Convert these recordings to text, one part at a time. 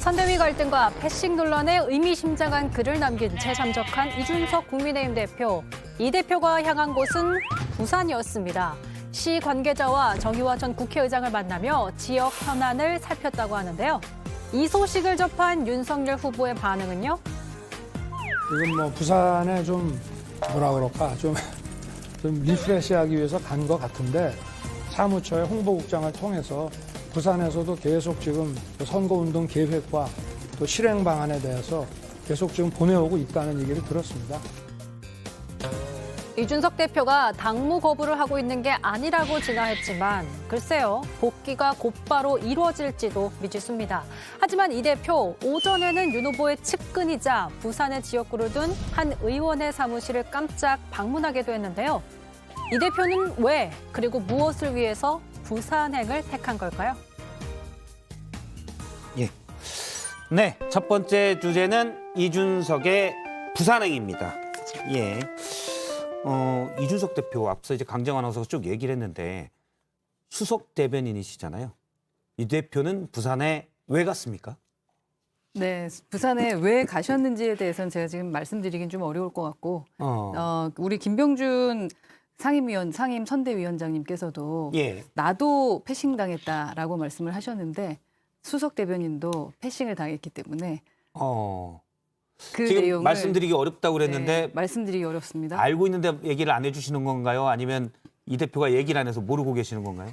선대위 갈등과 패싱 논란에 의미심장한 글을 남긴 재참석한 이준석 국민의힘 대표. 이 대표가 향한 곳은 부산이었습니다. 시 관계자와 정의화 전 국회의장을 만나며 지역 현안을 살폈다고 하는데요. 이 소식을 접한 윤석열 후보의 반응은요? 지금 뭐 부산에 좀 뭐라 그럴까 좀 리프레시하기 위해서 간 것 같은데 사무처의 홍보국장을 통해서 부산에서도 계속 지금 선거운동 계획과 또 실행 방안에 대해서 계속 지금 보내오고 있다는 얘기를 들었습니다. 이준석 대표가 당무 거부를 하고 있는 게 아니라고 진화했지만 글쎄요, 복귀가 곧바로 이루어질지도 미지수입니다. 하지만 이 대표, 오전에는 윤 후보의 측근이자 부산의 지역구를 둔 한 의원의 사무실을 깜짝 방문하기도 했는데요. 이 대표는 왜, 그리고 무엇을 위해서 부산행을 택한 걸까요? 예. 네, 첫 번째 주제는 이준석의 부산행입니다. 예. 이준석 대표 앞서 이제 강정 아나운서가 쭉 얘기를 했는데 수석 대변인이시잖아요. 이 대표는 부산에 왜 갔습니까? 네, 부산에 왜 가셨는지에 대해서는 제가 지금 말씀드리긴 좀 어려울 것 같고, 우리 김병준 상임 선대위원장님께서도 예. 나도 패싱당했다라고 말씀을 하셨는데 수석 대변인도 패싱을 당했기 때문에 그 지금 내용을 말씀드리기 어렵다고 그랬는데 네, 말씀드리기 어렵습니다. 알고 있는데 얘기를 안 해주시는 건가요? 아니면 이 대표가 얘기를 안 해서 모르고 계시는 건가요?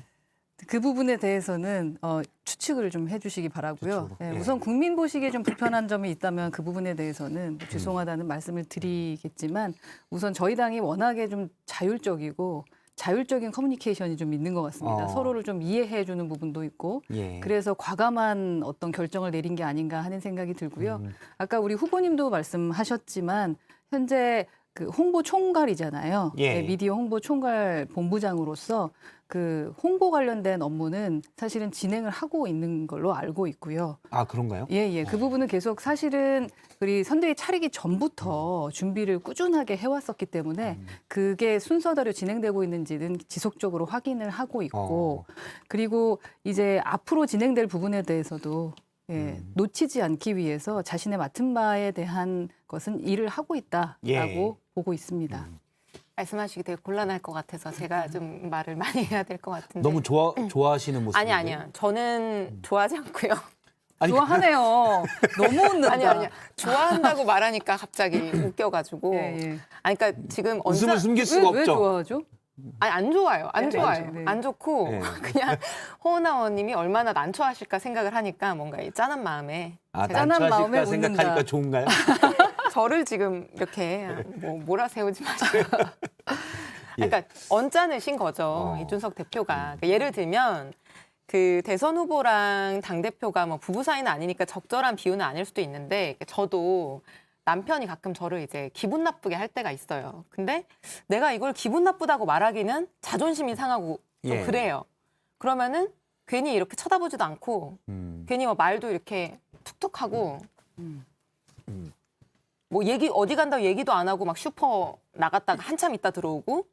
그 부분에 대해서는 추측을 좀 해주시기 바라고요. 네, 예. 우선 국민 보시기에 좀 불편한 점이 있다면 그 부분에 대해서는 죄송하다는 말씀을 드리겠지만 우선 저희 당이 워낙에 좀 자율적인 커뮤니케이션이 좀 있는 것 같습니다. 서로를 좀 이해해주는 부분도 있고 예. 그래서 과감한 어떤 결정을 내린 게 아닌가 하는 생각이 들고요. 아까 우리 후보님도 말씀하셨지만 현재 그 홍보 총괄이잖아요. 예. 네, 미디어 홍보 총괄 본부장으로서 그 홍보 관련된 업무는 사실은 진행을 하고 있는 걸로 알고 있고요. 아, 그런가요? 예. 그 부분은 계속 사실은 우리 선대위 차리기 전부터 준비를 꾸준하게 해왔었기 때문에 그게 순서대로 진행되고 있는지는 지속적으로 확인을 하고 있고 그리고 이제 앞으로 진행될 부분에 대해서도 놓치지 않기 위해서 자신의 맡은 바에 대한 것은 일을 하고 있다라고 보고 있습니다. 말씀하시기 되게 곤란할 것 같아서 제가 좀 말을 많이 해야 될 것 같은데. 너무 좋아하시는 모습. 아니요. 저는 좋아하지 않고요. 아니, 좋아하네요. 너무 웃는다. 아니요. 좋아한다고 말하니까 갑자기 웃겨가지고. 예. 아니, 그러니까 지금 웃음을 숨길 수가 왜 없죠. 좋아하죠? 아니, 안 좋아요. 안 네, 좋아요. 네. 안 좋고 네. 그냥 호은하원님이 얼마나 난처하실까 생각을 하니까 뭔가 이 짠한 마음에 아, 제가 짠한 난처하실까 마음에 생각하니까 웃는다. 좋은가요? 저를 지금 이렇게 몰아세우지 마시고. 그러니까 언짢으신 거죠. 이준석 대표가. 그러니까 예를 들면 그 대선 후보랑 당대표가 뭐 부부 사이는 아니니까 적절한 비유는 아닐 수도 있는데 저도 남편이 가끔 저를 이제 기분 나쁘게 할 때가 있어요. 근데 내가 이걸 기분 나쁘다고 말하기는 자존심이 상하고 좀 예. 그래요. 그러면은 괜히 이렇게 쳐다보지도 않고 괜히 뭐 말도 이렇게 툭툭하고 뭐 얘기 어디 간다고 얘기도 안 하고 막 슈퍼 나갔다가 한참 있다 들어오고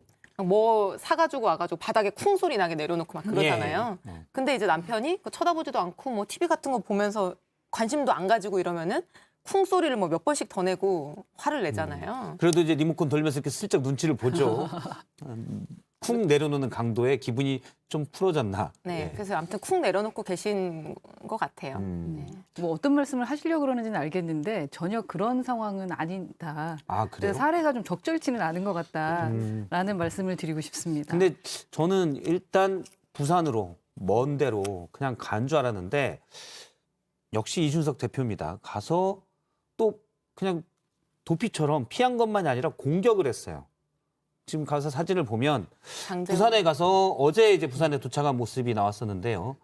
뭐 사가지고 와가지고 바닥에 쿵 소리 나게 내려놓고 막 그러잖아요. 예. 근데 이제 남편이 쳐다보지도 않고 뭐 TV 같은 거 보면서 관심도 안 가지고 이러면은 쿵 소리를 뭐 몇 번씩 더 내고 화를 내잖아요. 그래도 이제 리모컨 돌면서 이렇게 슬쩍 눈치를 보죠. 쿵 내려놓는 강도에 기분이 좀 풀어졌나. 네, 예. 그래서 아무튼 쿵 내려놓고 계신 것 같아요. 네. 뭐 어떤 말씀을 하시려고 그러는지는 알겠는데 전혀 그런 상황은 아니다. 아, 그래요? 사례가 좀 적절치는 않은 것 같다라는 말씀을 드리고 싶습니다. 근데 저는 일단 부산으로 먼 데로 그냥 간 줄 알았는데 역시 이준석 대표입니다. 가서 또 그냥 도피처럼 피한 것만이 아니라 공격을 했어요. 지금 가서 사진을 보면 부산에 가서 어제 이제 부산에 도착한 모습이 나왔었는데요.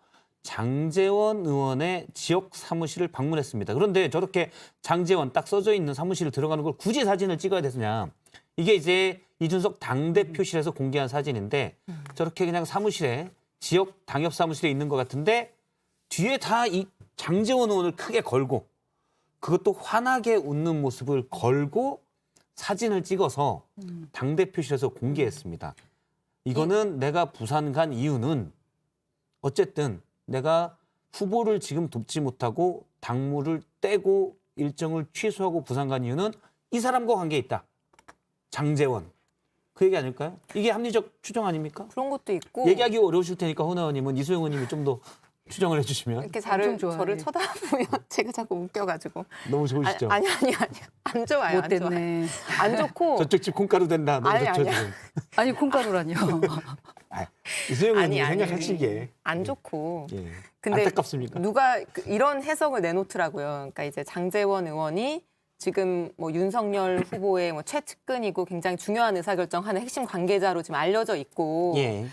장제원 의원의 지역 사무실을 방문했습니다. 그런데 저렇게 장제원 딱 써져 있는 사무실을 들어가는 걸 굳이 사진을 찍어야 되느냐. 이게 이제 이준석 당대표실에서 공개한 사진인데 저렇게 그냥 사무실에 지역 당협 사무실에 있는 것 같은데 뒤에 다 이 장제원 의원을 크게 걸고 그것도 환하게 웃는 모습을 걸고 사진을 찍어서 당대표실에서 공개했습니다. 이거는 내가 부산 간 이유는 어쨌든 내가 후보를 지금 돕지 못하고 당무를 떼고 일정을 취소하고 부산 간 이유는 이 사람과 관계 있다. 장제원. 그 얘기 아닐까요? 이게 합리적 추정 아닙니까? 그런 것도 있고 얘기하기 어려우실 테니까 허나 의원님은 이소영 의원님이 좀 더 추정을 해주시면 이렇게 엄청 좋아해. 저를 쳐다보면 제가 자꾸 웃겨가지고 너무 좋으시죠? 아니 안 좋아요. 못 안 좋아요. 됐네. 안 좋고 저쪽 집 콩가루 된다. 너무 아니, 좋죠 아니야. 지금. 아니 콩가루라뇨. 이소영 아니, 의원님 아니. 생각하시기에 안 좋고 예. 근데 안타깝습니까? 누가 이런 해석을 내놓더라고요. 그러니까 이제 장제원 의원이 지금 뭐 윤석열 후보의 뭐 최측근이고 굉장히 중요한 의사결정하는 핵심 관계자로 지금 알려져 있고 예.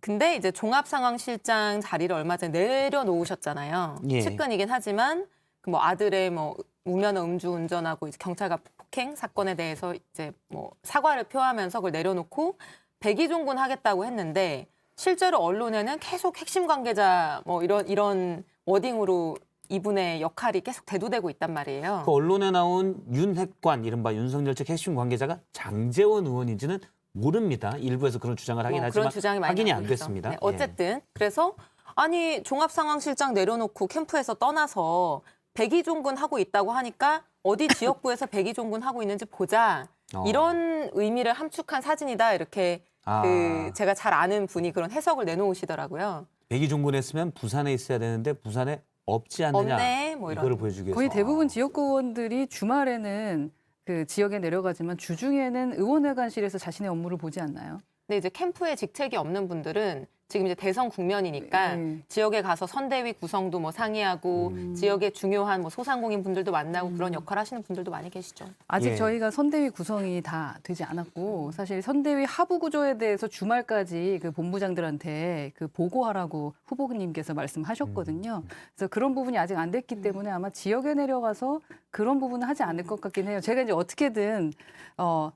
근데 이제 종합상황실장 자리를 얼마 전에 내려놓으셨잖아요. 예. 측근이긴 하지만 그 뭐 아들의 뭐 우면허 음주운전하고 이제 경찰과 폭행 사건에 대해서 이제 뭐 사과를 표하면서 그걸 내려놓고 백의종군 하겠다고 했는데 실제로 언론에는 계속 핵심 관계자 뭐 이런 워딩으로 이분의 역할이 계속 대두되고 있단 말이에요. 그 언론에 나온 윤핵관 이른바 윤석열 측 핵심 관계자가 장제원 의원인지는 모릅니다. 일부에서 그런 주장을 하긴 뭐 하지만 그런 주장이 많이 확인이 나오고 안 있죠. 됐습니다. 네, 어쨌든 그래서 아니 종합상황실장 내려놓고 캠프에서 떠나서 백의종군 하고 있다고 하니까 어디 지역구에서 백의종군 하고 있는지 보자. 이런 의미를 함축한 사진이다. 이렇게 그 제가 잘 아는 분이 그런 해석을 내놓으시더라고요. 백의종군했으면 부산에 있어야 되는데 부산에 없지 않느냐. 없네, 뭐 이런. 이거를 보여주기 위해서. 거의 대부분 지역구 의원들이 주말에는 그 지역에 내려가지만 주중에는 의원회관실에서 자신의 업무를 보지 않나요? 근데 이제 캠프에 직책이 없는 분들은 지금 이제 대선 국면이니까 네. 지역에 가서 선대위 구성도 뭐 상의하고 지역의 중요한 뭐 소상공인 분들도 만나고 그런 역할 하시는 분들도 많이 계시죠. 아직 예. 저희가 선대위 구성이 다 되지 않았고 사실 선대위 하부 구조에 대해서 주말까지 그 본부장들한테 그 보고하라고 후보님께서 말씀하셨거든요. 그래서 그런 부분이 아직 안 됐기 때문에 아마 지역에 내려가서 그런 부분은 하지 않을 것 같긴 해요. 제가 이제 어떻게든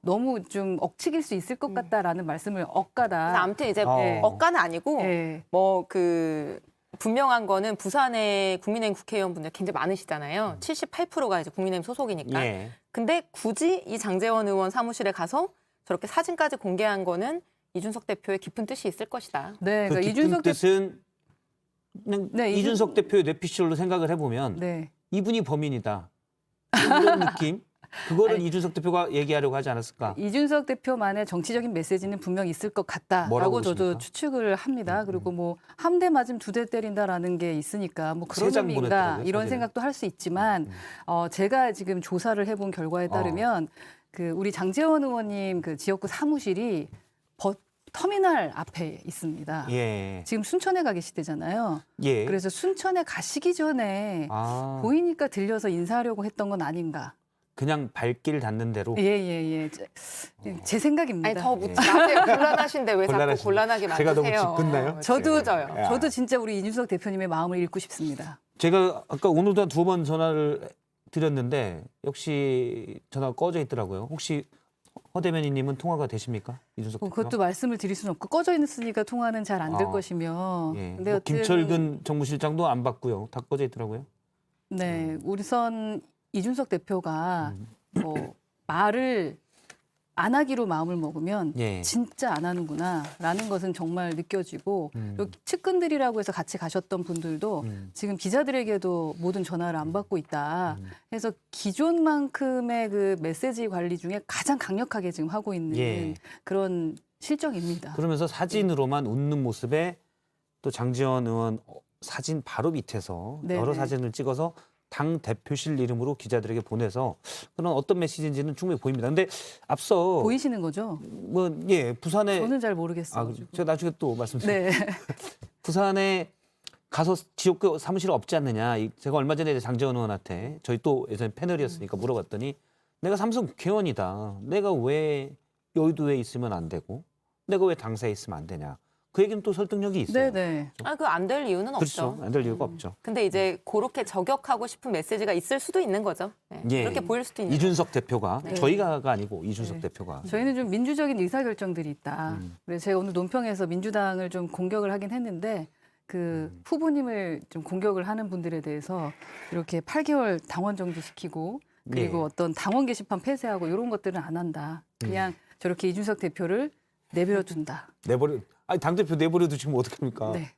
너무 좀 억측일 수 있을 것 같다라는 말씀을 그래서 억가다. 아무튼 이제 어. 억가는 아니고 예. 뭐 그 분명한 거는 부산에 국민의힘 국회의원분들 굉장히 많으시잖아요. 78%가 이제 국민의힘 소속이니까. 예. 근데 굳이 이 장제원 의원 사무실에 가서 저렇게 사진까지 공개한 거는 이준석 대표의 깊은 뜻이 있을 것이다. 네, 그 그러니까 깊은 이준석 대표. 뜻은 그냥 네, 이준석 대표의 뇌피셜로 생각을 해보면 네. 이분이 범인이다. 이런 느낌? 그거를 아니, 이준석 대표가 얘기하려고 하지 않았을까? 이준석 대표만의 정치적인 메시지는 분명 있을 것 뭐라고 같다라고 저도 보십니까? 추측을 합니다. 그리고 뭐 한 대 맞으면 두 대 때린다라는 게 있으니까 뭐 그런 세장 의미인가 보냈더라고요, 이런 사진을. 생각도 할 수 있지만 제가 지금 조사를 해본 결과에 따르면 그 우리 장제원 의원님 그 지역구 사무실이 터미널 앞에 있습니다. 예. 지금 순천에 가 계시대잖아요. 예. 그래서 순천에 가시기 전에 아, 보이니까 들려서 인사하려고 했던 건 아닌가. 그냥 발길 닿는 대로. 예. 제 생각입니다. 아니 더 묻지 마세요. 곤란하신데 왜 자꾸 곤란하시네. 곤란하게 제가 만드세요? 너무 짚었나요? 저도요. 야. 저도 진짜 우리 이준석 대표님의 마음을 읽고 싶습니다. 제가 아까 오늘도 한 2번 전화를 드렸는데 역시 전화가 꺼져 있더라고요. 혹시 허 대변인님은 통화가 되십니까? 이준석 대표가? 그것도 말씀을 드릴 수는 없고 꺼져 있으니까 통화는 잘 안 될 아, 것이며. 예. 근데 뭐 여튼 김철근 정무실장도 안 받고요. 다 꺼져 있더라고요. 네, 우선 이준석 대표가 뭐 말을 안 하기로 마음을 먹으면 예. 진짜 안 하는구나라는 것은 정말 느껴지고 그리고 측근들이라고 해서 같이 가셨던 분들도 지금 기자들에게도 모든 전화를 안 받고 있다. 해서 기존만큼의 그 메시지 관리 중에 가장 강력하게 지금 하고 있는 예. 그런 실정입니다. 그러면서 사진으로만 웃는 모습에 또 장지원 의원 사진 바로 밑에서 네네. 여러 사진을 찍어서 당 대표실 이름으로 기자들에게 보내서 그런 어떤 메시지인지는 충분히 보입니다. 근데 앞서 보이시는 거죠? 부산에 저는 잘 모르겠어요. 제가 나중에 또 말씀드릴게요. 네. 부산에 가서 지역구 사무실 없지 않느냐. 제가 얼마 전에 장재원 의원한테 저희 또 예전에 패널이었으니까 물어봤더니 내가 삼성 국회의원이다. 내가 왜 여의도에 있으면 안 되고 내가 왜 당사에 있으면 안 되냐. 그 얘기는 또 설득력이 있어요. 네네. 그 안 될 이유는 그렇죠. 없죠. 안 될 이유가 없죠. 근데 이제 그렇게 저격하고 싶은 메시지가 있을 수도 있는 거죠. 네. 예. 그렇게 보일 수도 있는. 이준석 대표가 네. 저희가가 아니고 이준석 네. 대표가 저희는 좀 민주적인 의사결정들이 있다. 그래서 제가 오늘 논평에서 민주당을 좀 공격을 하긴 했는데 그 후보님을 좀 공격을 하는 분들에 대해서 이렇게 8개월 당원 정지시키고 그리고 네. 어떤 당원 게시판 폐쇄하고 이런 것들은 안 한다. 그냥 저렇게 이준석 대표를 내버려 둔다. 내버려 당 대표 내버려도 지금 어떡합니까? 네.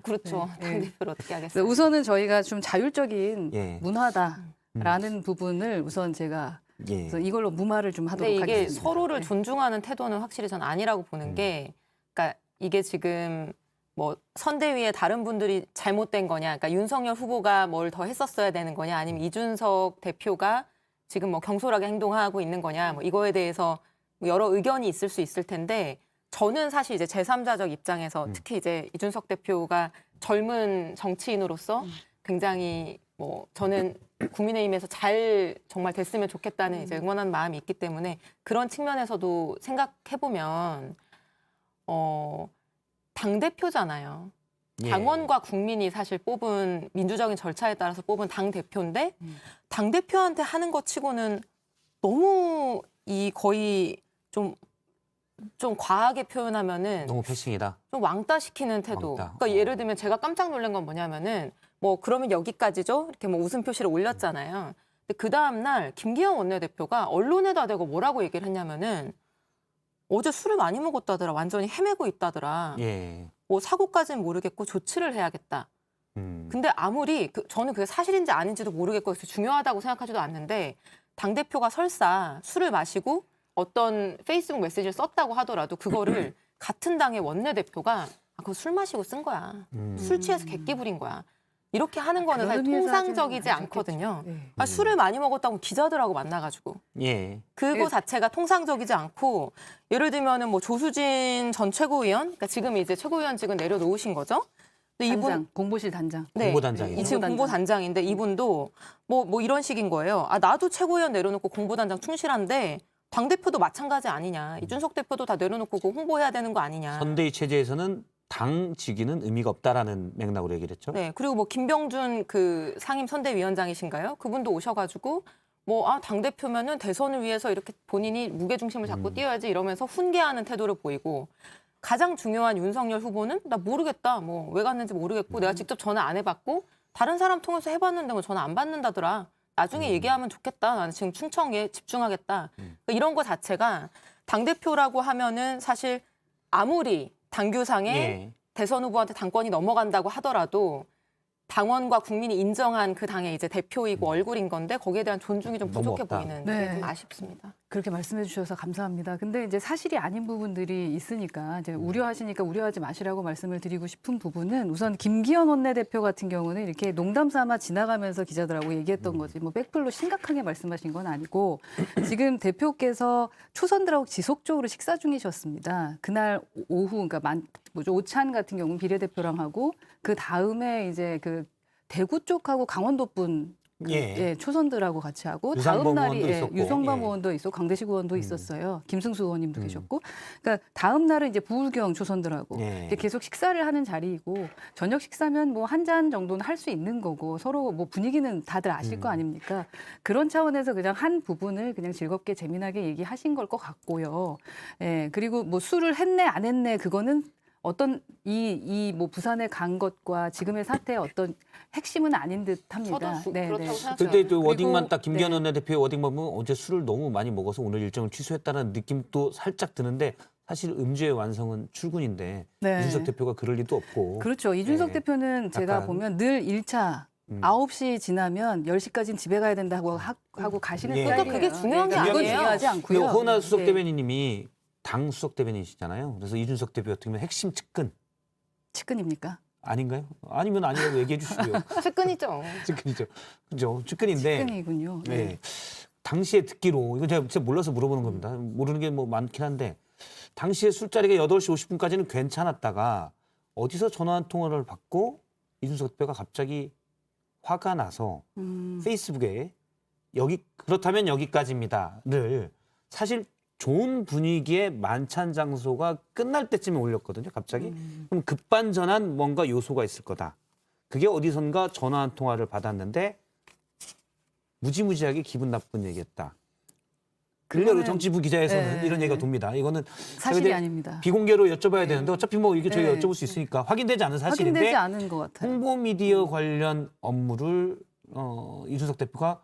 그렇죠. 네. 당대표를 어떻게 그래서 하겠어요? 우선은 저희가 좀 자율적인 예. 문화다라는 부분을 우선 제가 예. 그래서 이걸로 무마를 좀 하도록 근데 이게 하겠습니다. 서로를 네. 존중하는 태도는 확실히 전 아니라고 보는 게, 그러니까 이게 지금 뭐 선대위에 다른 분들이 잘못된 거냐, 그러니까 윤석열 후보가 뭘 더 했었어야 되는 거냐, 아니면 이준석 대표가 지금 뭐 경솔하게 행동하고 있는 거냐, 뭐 이거에 대해서 뭐 여러 의견이 있을 수 있을 텐데, 저는 사실 이제 제3자적 입장에서 특히 이제 이준석 대표가 젊은 정치인으로서 굉장히 뭐 저는 국민의힘에서 잘 정말 됐으면 좋겠다는 이제 응원하는 마음이 있기 때문에 그런 측면에서도 생각해 보면 당 대표잖아요. 예. 당원과 국민이 사실 뽑은 민주적인 절차에 따라서 뽑은 당 대표인데 당 대표한테 하는 것 치고는 너무 이 거의 좀 과하게 표현하면은 너무 패싱이다. 좀 왕따 시키는 태도. 왕따. 그러니까 예를 들면 제가 깜짝 놀란 건 뭐냐면은 뭐 그러면 여기까지죠? 이렇게 뭐 웃음 표시를 올렸잖아요. 근데 그 다음 날 김기현 원내대표가 언론에다 대고 뭐라고 얘기를 했냐면은 어제 술을 많이 먹었다더라. 완전히 헤매고 있다더라. 예. 뭐 사고까지는 모르겠고 조치를 해야겠다. 근데 아무리 저는 그게 사실인지 아닌지도 모르겠고 그래서 중요하다고 생각하지도 않는데 당대표가 설사 술을 마시고 어떤 페이스북 메시지를 썼다고 하더라도 그거를 같은 당의 원내대표가 그거 술 마시고 쓴 거야. 술 취해서 객기 부린 거야. 이렇게 하는 거는 그런 사실 의미에서 통상적이지 하지는 않거든요. 네. 술을 많이 먹었다고 기자들하고 만나가지고 예. 그거 자체가 통상적이지 않고 예를 들면은 뭐 조수진 전 최고위원, 그러니까 지금 이제 최고위원직은 내려놓으신 거죠. 근데 단장, 공보실 단장. 네, 공보단장이죠. 이 지금 공보단장인데 이분도 뭐 이런 식인 거예요. 나도 최고위원 내려놓고 공보단장 충실한데 당 대표도 마찬가지 아니냐. 이준석 대표도 다 내려놓고 그거 홍보해야 되는 거 아니냐. 선대위 체제에서는 당 직위는 의미가 없다라는 맥락으로 얘기를 했죠. 네, 그리고 뭐 김병준 그 상임 선대위원장이신가요? 그분도 오셔가지고 뭐 당 대표면은 대선을 위해서 이렇게 본인이 무게 중심을 잡고 뛰어야지 이러면서 훈계하는 태도를 보이고 가장 중요한 윤석열 후보는 나 모르겠다, 뭐 왜 갔는지 모르겠고 내가 직접 전화 안 해봤고 다른 사람 통해서 해봤는데 뭐 전화 안 받는다더라. 나중에 얘기하면 좋겠다. 나는 지금 충청에 집중하겠다. 그러니까 이런 거 자체가 당 대표라고 하면은 사실 아무리 당규상에 예. 대선 후보한테 당권이 넘어간다고 하더라도 당원과 국민이 인정한 그 당의 이제 대표이고 얼굴인 건데 거기에 대한 존중이 좀 너무 부족해 없다. 보이는 네. 게 좀 아쉽습니다. 그렇게 말씀해 주셔서 감사합니다. 근데 이제 사실이 아닌 부분들이 있으니까 이제 우려하시니까 우려하지 마시라고 말씀을 드리고 싶은 부분은 우선 김기현 원내대표 같은 경우는 이렇게 농담 삼아 지나가면서 기자들하고 얘기했던 거지 뭐 백플로 심각하게 말씀하신 건 아니고 지금 대표께서 초선들하고 지속적으로 식사 중이셨습니다. 그날 오후 그러니까 오찬 같은 경우는 비례대표랑 하고 그 다음에 이제 그 대구 쪽하고 강원도 분 예. 초선들하고 같이 하고 유상범 다음 날이 의원도 있었고. 유성범 예. 의원도 있었고 강대식 의원도 있었어요. 김승수 의원님도 계셨고. 그러니까 다음 날은 이제 부울경 초선들하고 예. 이제 계속 식사를 하는 자리이고 저녁 식사면 뭐 한 잔 정도는 할 수 있는 거고 서로 뭐 분위기는 다들 아실 거 아닙니까? 그런 차원에서 그냥 한 부분을 그냥 즐겁게 재미나게 얘기하신 걸 것 같고요. 예. 그리고 뭐 술을 했네 안 했네 그거는 어떤 뭐 부산에 간 것과 지금의 사태의 어떤 핵심은 아닌 듯합니다. 저도 그렇다고 생각해요. 근데 또 그리고- 워딩만 딱 김기현 네. 원내대표의 워딩 보면 어제 술을 너무 많이 먹어서 오늘 일정을 취소했다는 느낌도 살짝 드는데 사실 음주의 완성은 출근인데 네. 이준석 대표가 그럴 리도 없고. 그렇죠. 이준석 네. 대표는 제가 약간- 보면 늘 1차 9시 지나면 10시까지는 집에 가야 된다고 하고 가시는 예. 스타일이에요. 그러니까 그게 중요한 게 그건 아니에요. 중요하지 않고요. 그리고 허나 수석 네. 대변인님이 당 수석 대변인이시잖아요. 그래서 이준석 대표 같은 경우는 핵심 측근 측근입니까? 아닌가요? 아니면 아니라고 얘기해 주시고요. 측근이죠. 측근이죠. 그죠? 측근인데. 측근이군요. 네. 당시에 듣기로 이거 제가 몰라서 물어보는 겁니다. 모르는 게 뭐 많긴 한데 당시에 술자리가 8시 50분까지는 괜찮았다가 어디서 전화 한 통화를 받고 이준석 대표가 갑자기 화가 나서 페이스북에 그렇다면 여기까지입니다를 사실 좋은 분위기의 만찬 장소가 끝날 때쯤에 올렸거든요. 갑자기. 그럼 급반전한 뭔가 요소가 있을 거다. 그게 어디선가 전화 한 통화를 받았는데 무지무지하게 기분 나쁜 얘기했다. 일례로 그거는- 정치부 기자에서는 네. 이런 얘기가 돕니다. 이거는 사실이 제가 아닙니다. 비공개로 여쭤봐야 되는데 어차피 뭐 이게 저희가 네. 여쭤볼 수 있으니까 확인되지 않은 사실인데 확인되지 않은 것 같아요. 홍보 미디어 관련 업무를 이준석 대표가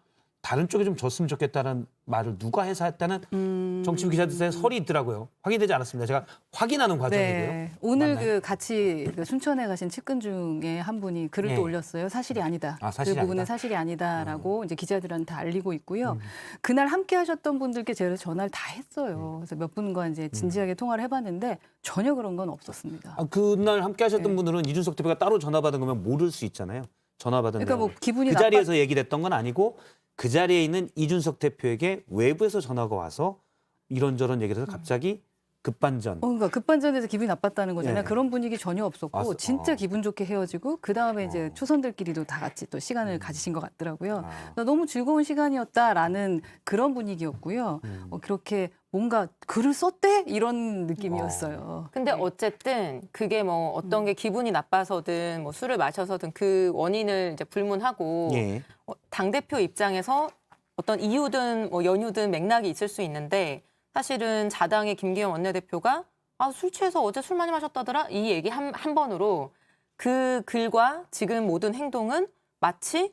다른 쪽에 좀 줬으면 좋겠다는 말을 누가 해서 했다는 정치부 기자들 사이에 설이 있더라고요. 확인되지 않았습니다. 제가 확인하는 과정이고요. 네. 오늘 맞나요? 그 같이 그 순천에 가신 측근 중에 한 분이 글을 예. 또 올렸어요. 사실이 아니다. 아, 사실이 그 부분은 아니다. 사실이 아니다라고 이제 기자들한테 알리고 있고요. 그날 함께 하셨던 분들께 제가 전화를 다 했어요. 그래서 몇 분과 이제 진지하게 통화를 해봤는데 전혀 그런 건 없었습니다. 아, 그날 함께 하셨던 네. 분들은 이준석 대표가 따로 전화 받은 거면 모를 수 있잖아요. 전화 받은 그러니까 뭐 내용을. 기분이 그 자리에서 얘기를 했던 건 아니고 그 자리에 있는 이준석 대표에게 외부에서 전화가 와서 이런저런 얘기를 해서 갑자기 급반전. 그러니까 급반전에서 기분이 나빴다는 거잖아요. 예. 그런 분위기 전혀 없었고 아, 진짜 기분 좋게 헤어지고 그 다음에 이제 초선들끼리도 다 같이 또 시간을 가지신 것 같더라고요. 아. 그래서 너무 즐거운 시간이었다라는 그런 분위기였고요. 그렇게 뭔가 글을 썼대 이런 느낌이었어요. 근데 어쨌든 그게 뭐 어떤 게 기분이 나빠서든 뭐 술을 마셔서든 그 원인을 이제 불문하고 예. 당대표 입장에서 어떤 이유든 뭐 연유든 맥락이 있을 수 있는데 사실은 자당의 김기현 원내대표가 아, 술 취해서 어제 술 많이 마셨다더라 이 얘기 한 번으로 그 글과 지금 모든 행동은 마치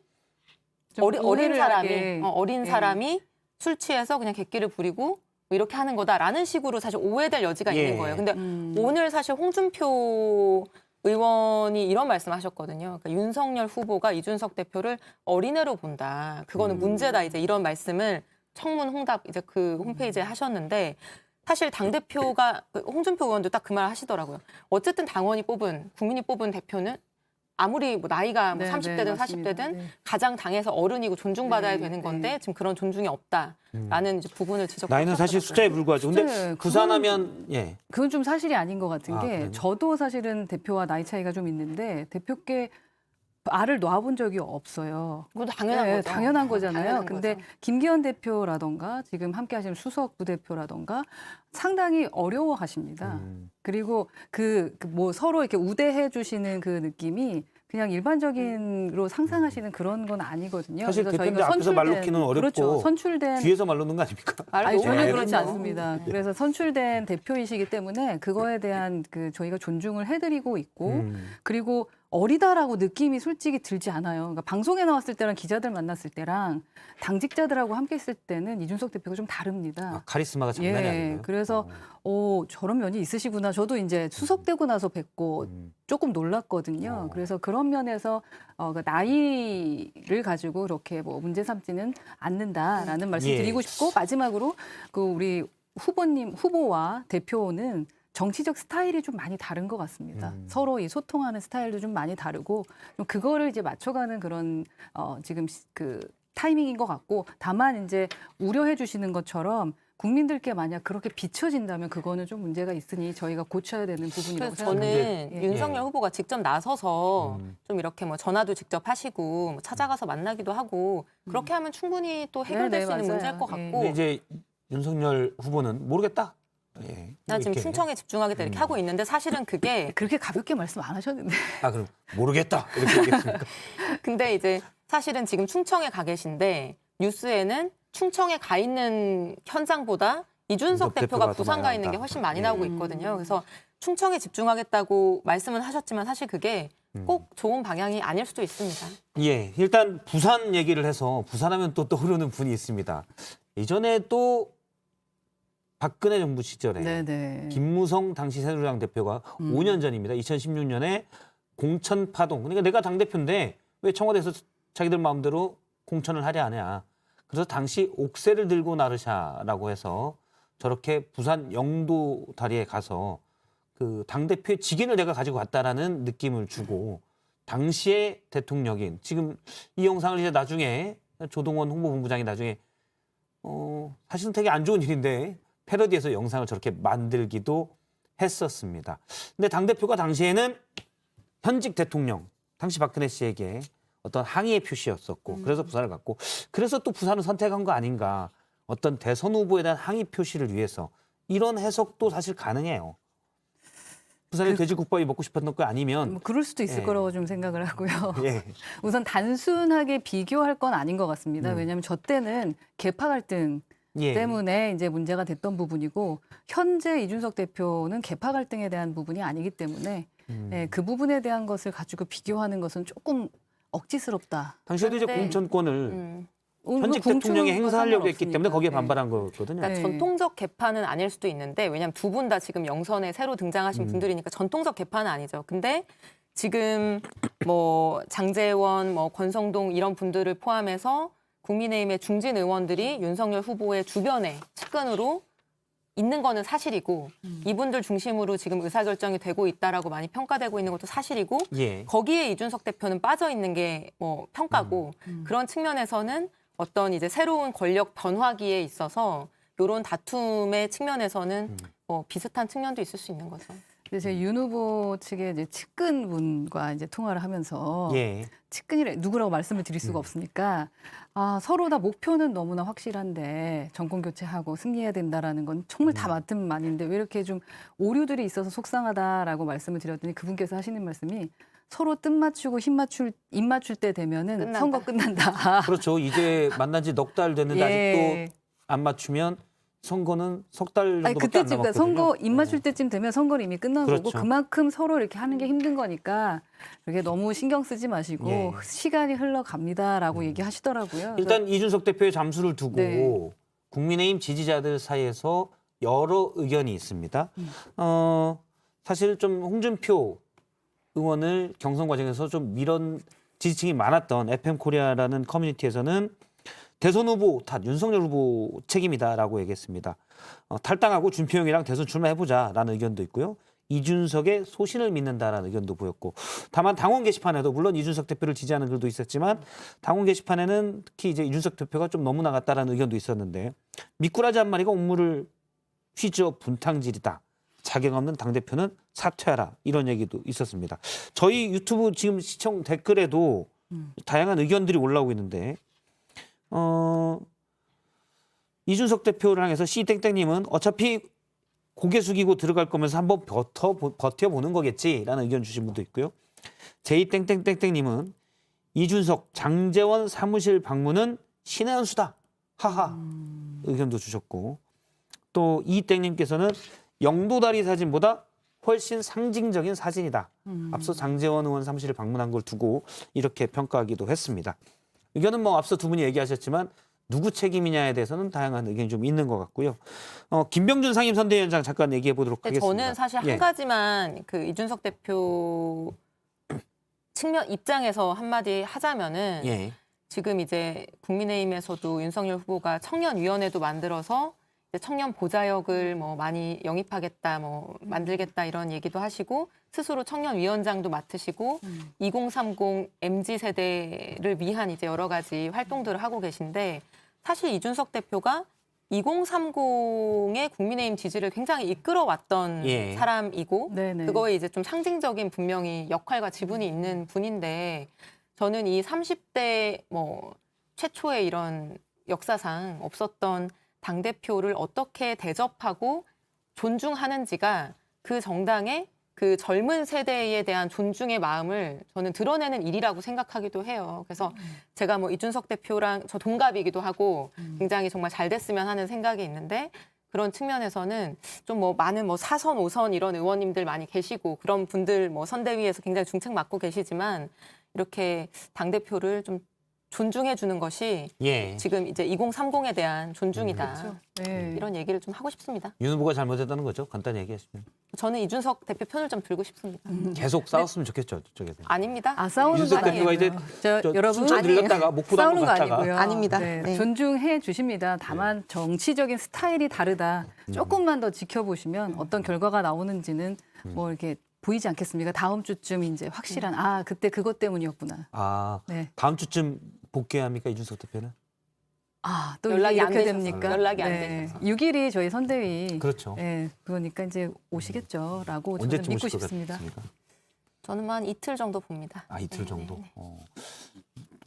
좀 어린 오해를 사람이 하게. 어린 예. 사람이 술 취해서 그냥 객기를 부리고 뭐 이렇게 하는 거다라는 식으로 사실 오해될 여지가 예. 있는 거예요. 근데 오늘 사실 홍준표 의원이 이런 말씀하셨거든요. 그러니까 윤석열 후보가 이준석 대표를 어린애로 본다. 그거는 문제다. 이제 이런 말씀을 청문 홍답 이제 그 홈페이지에 하셨는데 사실 당 대표가 홍준표 의원도 딱 그 말 하시더라고요. 어쨌든 당원이 뽑은 국민이 뽑은 대표는 아무리 뭐 나이가 뭐 네, 30대든 네, 맞습니다. 40대든 네. 가장 당에서 어른이고 존중받아야 네, 되는 네. 건데 지금 그런 존중이 없다라는 이제 부분을 지적하셨더라고요. 나이는 사실 숫자에 불과하죠. 근데 네, 부산하면 예. 그건 좀 사실이 아닌 것 같은 아, 게 그래요? 저도 사실은 대표와 나이 차이가 좀 있는데 대표께 알을 놔본 적이 없어요. 그것도 당연한 네, 거죠. 당연한 거잖아요. 당연한 근데 거죠. 김기현 대표라던가 지금 함께 하시는 수석 부대표라던가 상당히 어려워하십니다. 그리고 뭐 서로 이렇게 우대해 주시는 그 느낌이 그냥 일반적인으로 상상하시는 그런 건 아니거든요. 사실 그래서 대표인데 저희가 앞에서 말 놓기는 어렵고 그렇죠. 선출된 뒤에서 말 놓는 거 아닙니까? 말 아니 너무 전혀 많이 그렇지 했네요. 않습니다. 그래서 선출된 대표이시기 때문에 그거에 대한 그 저희가 존중을 해드리고 있고 그리고 어리다라고 느낌이 솔직히 들지 않아요. 그러니까 방송에 나왔을 때랑 기자들 만났을 때랑 당직자들하고 함께 있을 때는 이준석 대표가 좀 다릅니다. 아, 카리스마가 장난이 아니에요. 그래서 저런 면이 있으시구나. 저도 이제 수석되고 나서 뵙고 조금 놀랐거든요. 그래서 그런 면에서 그 나이를 가지고 그렇게 뭐 문제 삼지는 않는다라는 말씀 예. 드리고 싶고 마지막으로 그 우리 후보와 대표는 정치적 스타일이 좀 많이 다른 것 같습니다. 서로 이 소통하는 스타일도 좀 많이 다르고 좀 그거를 이제 맞춰가는 그런 지금 그 타이밍인 것 같고 다만 이제 우려해 주시는 것처럼 국민들께 만약 그렇게 비춰진다면 그거는 좀 문제가 있으니 저희가 고쳐야 되는 부분이라고 그래서 생각합니다. 저는 예. 윤석열 예. 후보가 직접 나서서 좀 이렇게 뭐 전화도 직접 하시고 뭐 찾아가서 만나기도 하고 그렇게 하면 충분히 또 해결될 네, 수 있는 맞아요. 문제일 것 예. 같고 근데 이제 윤석열 후보는 모르겠다. 예. 나 지금 이렇게. 충청에 집중하겠다 이렇게 하고 있는데 사실은 그게 그렇게 가볍게 말씀 안 하셨는데. 아 그럼 모르겠다 이렇게 얘기했습니까? 근데 이제 사실은 지금 충청에 가 계신데 뉴스에는 충청에 가 있는 현장보다 이준석 대표가 더 부산 많이 가 있는 게 나온다. 훨씬 많이 예. 나오고 있거든요. 그래서 충청에 집중하겠다고 말씀은 하셨지만 사실 그게 꼭 좋은 방향이 아닐 수도 있습니다. 예, 일단 부산 얘기를 해서 부산하면 또 떠오르는 분이 있습니다. 이전에 또 박근혜 정부 시절에 네네. 김무성 당시 새누리당 대표가 5년 전입니다. 2016년에 공천 파동. 그러니까 내가 당대표인데 왜 청와대에서 자기들 마음대로 공천을 하려 하냐. 그래서 당시 옥새를 들고 나르샤라고 해서 저렇게 부산 영도 다리에 가서 그 당대표의 직인을 내가 가지고 갔다라는 느낌을 주고 당시의 대통령인 지금 이 영상을 이제 나중에 조동원 홍보본부장이 나중에 사실은 되게 안 좋은 일인데 패러디해서 영상을 저렇게 만들기도 했었습니다. 근데 당대표가 당시에는 현직 대통령, 당시 박근혜 씨에게 어떤 항의의 표시였었고 그래서 부산을 갔고 그래서 또 부산을 선택한 거 아닌가. 어떤 대선 후보에 대한 항의 표시를 위해서 이런 해석도 사실 가능해요. 부산에 돼지국밥이 먹고 싶었던 거 아니면 뭐 그럴 수도 있을 예. 거라고 좀 생각을 하고요. 예. 우선 단순하게 비교할 건 아닌 것 같습니다. 왜냐하면 저 때는 계파 갈등 예. 때문에 이제 문제가 됐던 부분이고 현재 이준석 대표는 계파 갈등에 대한 부분이 아니기 때문에 예, 그 부분에 대한 것을 가지고 비교하는 것은 조금 억지스럽다. 당시에도 이제 그런데- 공천권을 현직 대통령이 행사하려고 했기 때문에 거기에 반발한 거거든요. 그러니까 네. 전통적 개파는 아닐 수도 있는데 왜냐하면 두 분 다 지금 영선에 새로 등장하신 분들이니까 전통적 개파는 아니죠. 근데 지금 뭐 장제원, 뭐 권성동 이런 분들을 포함해서 국민의힘의 중진 의원들이 윤석열 후보의 주변에 측근으로 있는 거는 사실이고 이분들 중심으로 지금 의사결정이 되고 있다라고 많이 평가되고 있는 것도 사실이고 예. 거기에 이준석 대표는 빠져 있는 게 뭐 평가고 그런 측면에서는 어떤 이제 새로운 권력 변화기에 있어서 이런 다툼의 측면에서는 뭐 비슷한 측면도 있을 수 있는 거죠. 그래서 윤 후보 측의 이제 측근분과 이제 통화를 하면서 예. 측근이라 누구라고 말씀을 드릴 수가 없으니까 서로 다 목표는 너무나 확실한데 정권 교체하고 승리해야 된다라는 건 정말 다 맞는 말인데 왜 이렇게 좀 오류들이 있어서 속상하다라고 말씀을 드렸더니 그분께서 하시는 말씀이 서로 뜻 맞추고 입 맞출 때 되면은 끝난다. 선거 끝난다. 그렇죠. 이제 만난 지 넉 달 됐는데 예. 아직도 안 맞추면 선거는 석 달 정도밖에 아니 안 그때쯤 남았거든요. 선거 입 맞출 때쯤 되면 선거는 이미 끝난 그렇죠. 거고 그만큼 서로 이렇게 하는 게 힘든 거니까 이렇게 너무 신경 쓰지 마시고 예. 시간이 흘러갑니다라고 얘기하시더라고요. 일단 이준석 대표의 잠수를 두고 네. 국민의힘 지지자들 사이에서 여러 의견이 있습니다. 사실 좀 홍준표 의원을 경선 과정에서 좀 밀은 지지층이 많았던 FM 코리아라는 커뮤니티에서는 대선 후보 탓 윤석열 후보 책임이다라고 얘기했습니다. 탈당하고 준표형이랑 대선 출마해보자라는 의견도 있고요. 이준석의 소신을 믿는다라는 의견도 보였고 다만 당원 게시판에도 물론 이준석 대표를 지지하는 글도 있었지만 당원 게시판에는 특히 이제 이준석 대표가 좀 너무 나갔다라는 의견도 있었는데 미꾸라지 한 마리가 옥물을 휘저 분탕질이다. 자격 없는 당대표는 사퇴하라. 이런 얘기도 있었습니다. 저희 유튜브 지금 시청 댓글에도 다양한 의견들이 올라오고 있는데 이준석 대표를 향해서 C땡땡님은 어차피 고개 숙이고 들어갈 거면서 한번 버텨보는 거겠지라는 의견 주신 분도 있고요. J땡땡땡땡님은 이준석 장제원 사무실 방문은 신의 한 수다. 하하. 의견도 주셨고 또 이땡님께서는 영도다리 사진보다 훨씬 상징적인 사진이다. 앞서 장제원 의원 사무실을 방문한 걸 두고 이렇게 평가하기도 했습니다. 의견은 뭐 앞서 두 분이 얘기하셨지만 누구 책임이냐에 대해서는 다양한 의견이 좀 있는 것 같고요. 김병준 상임선대위원장 잠깐 얘기해 보도록 근데 하겠습니다. 저는 사실 예. 한 가지만 그 이준석 대표 측면 입장에서 한마디 하자면은 예. 지금 이제 국민의힘에서도 윤석열 후보가 청년위원회도 만들어서 이제 청년 보좌역을 뭐 많이 영입하겠다, 뭐 만들겠다 이런 얘기도 하시고 스스로 청년위원장도 맡으시고 2030 MZ 세대를 위한 이제 여러 가지 활동들을 하고 계신데 사실 이준석 대표가 2030의 국민의힘 지지를 굉장히 이끌어왔던 예. 사람이고 네네. 그거에 이제 좀 상징적인 분명히 역할과 지분이 있는 분인데 저는 이 30대 뭐 최초의 이런 역사상 없었던 당대표를 어떻게 대접하고 존중하는지가 그 정당의 그 젊은 세대에 대한 존중의 마음을 저는 드러내는 일이라고 생각하기도 해요. 그래서 제가 뭐 이준석 대표랑 저 동갑이기도 하고 굉장히 정말 잘 됐으면 하는 생각이 있는데 그런 측면에서는 좀 뭐 많은 뭐 4선, 5선 이런 의원님들 많이 계시고 그런 분들 뭐 선대위에서 굉장히 중책 맡고 계시지만 이렇게 당대표를 좀 존중해 주는 것이 예. 지금 이제 2030에 대한 존중이다. 그렇죠. 네. 이런 얘기를 좀 하고 싶습니다. 윤 후보가 잘못했다는 거죠. 간단히 얘기하시면. 저는 이준석 대표 편을 좀 들고 싶습니다. 계속 싸웠으면 좋겠죠. 저쪽에서. 아닙니다. 싸우는 거 이준석 대표가 아니에요. 이제 여러분 순천 들렸다가 목포도 한번 싸우는 거 갔다가 아니고요. 아닙니다. 네, 네. 존중해 주십니다. 다만 정치적인 스타일이 다르다. 조금만 더 지켜보시면 어떤 결과가 나오는지는 뭐 이렇게 보이지 않겠습니까? 다음 주쯤 이제 확실한 그때 그것 때문이었구나. 아, 네. 다음 주쯤 복귀합니까 이준석 대표는? 또 연락이 안 이렇게 되셔서. 됩니까? 연락이 안 되셔서. 6일이 저희 선대위. 그렇죠. 네, 그러니까 이제 오시겠죠라고 저는 언제쯤 믿고 오실 것 싶습니다. 같습니까? 저는 뭐 한 이틀 정도 봅니다. 아, 이틀 네, 정도. 네, 네.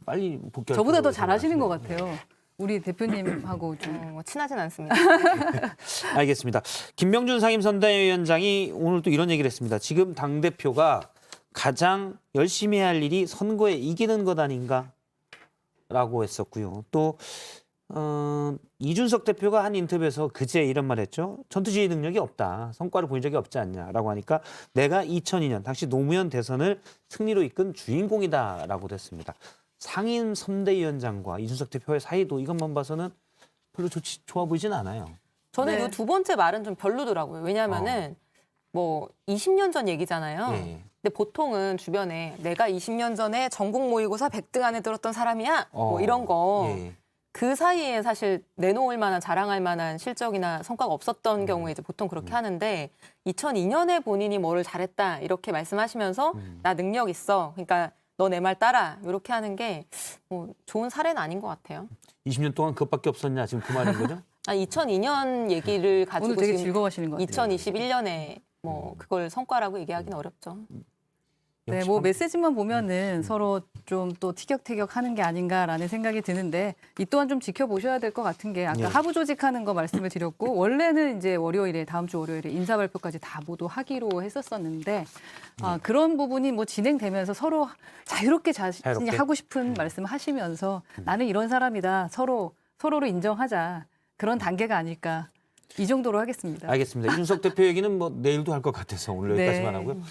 빨리 복귀할 저보다 더 거라고 잘하시는 것 생각하시네요. 같아요. 우리 대표님하고 좀. 뭐 친하진 않습니다. 알겠습니다. 김병준 상임선대위원장이 오늘 또 이런 얘기를 했습니다. 지금 당대표가 가장 열심히 할 일이 선거에 이기는 것 아닌가? 라고 했었고요. 또 이준석 대표가 한 인터뷰에서 그제 이런 말 했죠. 전투지휘 능력이 없다. 성과를 보인 적이 없지 않냐라고 하니까 내가 2002년 당시 노무현 대선을 승리로 이끈 주인공이다라고도 했습니다. 상임 선대위원장과 이준석 대표의 사이도 이것만 봐서는 별로 좋아 보이진 않아요. 저는 네. 이 두 번째 말은 좀 별로더라고요. 왜냐하면은 뭐 20년 전 얘기잖아요. 예. 근데 보통은 주변에 내가 20년 전에 전국 모의고사 100등 안에 들었던 사람이야. 뭐 이런 거. 예. 그 사이에 사실 내놓을 만한 자랑할 만한 실적이나 성과가 없었던 경우에 이제 보통 그렇게 하는데 2002년에 본인이 뭐를 잘했다 이렇게 말씀하시면서 나 능력 있어. 그러니까 너 내 말 따라. 이렇게 하는 게 뭐 좋은 사례는 아닌 것 같아요. 20년 동안 그것밖에 없었냐 지금 그 말인 거죠? 2002년 얘기를 가지고 오늘 되게 지금 즐거워하시는 것 같아요. 2021년에 뭐 그걸 성과라고 얘기하기는 어렵죠. 네, 역시 뭐 한- 메시지만 보면은 서로 좀 또 티격태격하는 게 아닌가라는 생각이 드는데 이 또한 좀 지켜보셔야 될 것 같은 게 아까 예. 하부 조직하는 거 말씀을 드렸고 원래는 이제 월요일에 다음 주 월요일에 인사 발표까지 다 모두 하기로 했었었는데 그런 부분이 뭐 진행되면서 서로 자유롭게 자신이 자유롭게? 하고 싶은 말씀하시면서 나는 이런 사람이다 서로를 인정하자 그런 단계가 아닐까 이 정도로 하겠습니다. 알겠습니다. 이준석 대표 얘기는 뭐 내일도 할 것 같아서 오늘 여기까지만 네. 하고요.